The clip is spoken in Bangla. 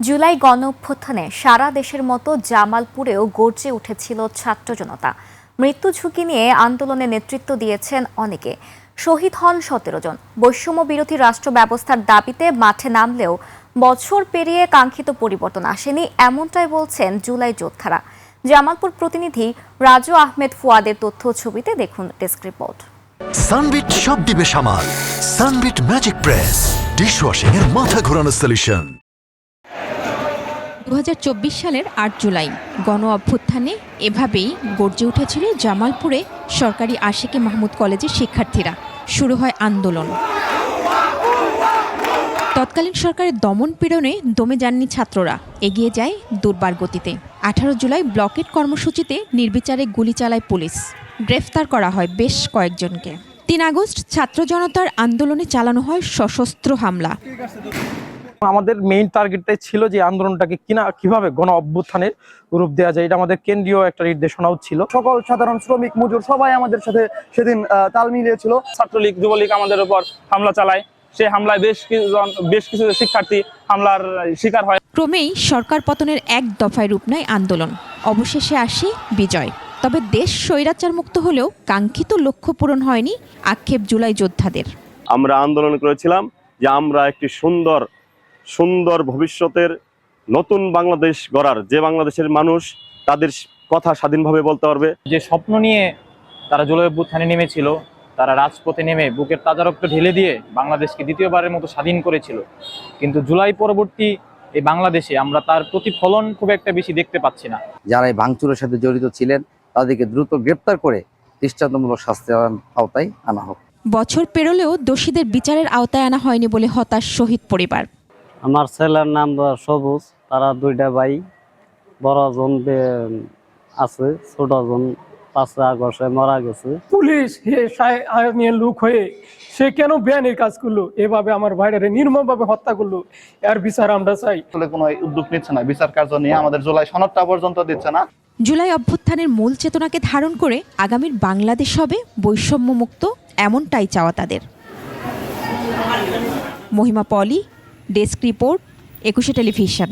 জুলাই গণঅভ্যুত্থানে সারা দেশের মতো জামালপুরেও গর্জে উঠেছিল ছাত্র জনতা। মৃত্যু ঝুঁকি নিয়ে আন্দোলনে নেতৃত্ব দিয়েছেন অনেকে। শহীদ হন 17 জন। বৈষম্য বিরোধী রাষ্ট্র ব্যবস্থার দাবিতে মাঠে নামলেও বছর পেরিয়ে কাঙ্ক্ষিত পরিবর্তন আসেনি, এমনটাই বলছেন জুলাই যোদ্ধারা। জামালপুর প্রতিনিধি রাজু আহমেদ ফুয়াদের তথ্য ছবিতে দেখুন ডেস্ক রিপোর্ট। সানবিট সব দিবে সামাল। সানবিট ম্যাজিক প্রেস ডিশওয়াশিং এর মাথা ঘোরানো সলিউশন। 2024 সালের 8 জুলাই গণ অভ্যুত্থানে এভাবেই গর্জে উঠেছিল জামালপুরে সরকারি আশিকি মাহমুদ কলেজের শিক্ষার্থীরা। শুরু হয় আন্দোলন। তৎকালীন সরকারের দমন পীড়নে দমে যাননি ছাত্ররা, এগিয়ে যায় দুর্বার গতিতে। 18 জুলাই ব্লকেট কর্মসূচিতে নির্বিচারে গুলি চালায় পুলিশ। গ্রেফতার করা হয় বেশ কয়েকজনকে। 3 আগস্ট ছাত্র জনতার আন্দোলনে চালানো হয় সশস্ত্র হামলা। আমাদের মেইন টার্গেটটাই ছিল যে আন্দোলনটাকে কিভাবে গণ অভ্যুত্থানের রূপ দেওয়া যায়, এটা আমাদের কেন্দ্রীয় একটা নির্দেশনাও ছিল। সকল সাধারণ শ্রমিক মজুর সবাই আমাদের সাথে সেদিন তাল মিলিয়েছিল। ছাত্রলীগ যুবলীগ আমাদের উপর হামলা চালায়, সেই হামলায় বেশ কিছু শিক্ষার্থী হামলার শিকার হয়। ক্রমেই সরকার পতনের এক দফায় রূপ নেয় আন্দোলন। অবশেষে আসে বিজয়। তবে দেশ স্বৈরাচার মুক্ত হলেও কাঙ্ক্ষিত লক্ষ্য পূরণ হয়নি, আক্ষেপ জুলাই যোদ্ধাদের। আমরা আন্দোলন করেছিলাম যে আমরা একটি সুন্দর ভবিষ্যতের নতুন বাংলাদেশ গড়ার, যে বাংলাদেশের মানুষ তাদের কথা স্বাধীনভাবে বলতে পারবে। যে স্বপ্ন নিয়ে তারা জুলাই অভ্যুত্থানে নেমেছিল, তারা রাজপথে নেমে বুকের তাজা রক্ত ঢেলে দিয়ে বাংলাদেশকে দ্বিতীয়বারের মতো স্বাধীন করেছিল। কিন্তু জুলাই পরবর্তী এই বাংলাদেশে আমরা তার প্রতিফলন খুব একটা বেশি দেখতে পাচ্ছি না। যারা এই ভাঙচুরের সাথে জড়িত ছিলেন তাদেরকে দ্রুত গ্রেপ্তার করে দৃষ্টান্তমূলক শাস্তির আওতায় আনা হোক। বছর পেরোলেও দোষীদের বিচারের আওতায় আনা হয়নি বলে হতাশ শহীদ পরিবার। আমার ছেলের নাম সবুজ, তারা 2টা ভাই, বড় জন আছে, ছোট জন 5 আগস্টে মারা গেছে। পুলিশ আইনের লোক হয়ে সে কেন বেআইনের কাজ করলো, এভাবে আমার ভাইটারে নির্মমভাবে হত্যা করলো, এর বিচার আমরা চাই। কোনো উদ্যোগ নিচ্ছে না, বিচার কার্য নিয়ে আমাদের জুলাই সনদটা পর্যন্ত দিচ্ছে না। জুলাই অভ্যুত্থানের মূল চেতনাকে ধারণ করে আগামীর বাংলাদেশ হবে বৈষম্য মুক্ত, এমনটাই চাওয়া তাদের। মহিমা পলি, ডেস্ক রিপোর্ট, 21 টেলিভিশন।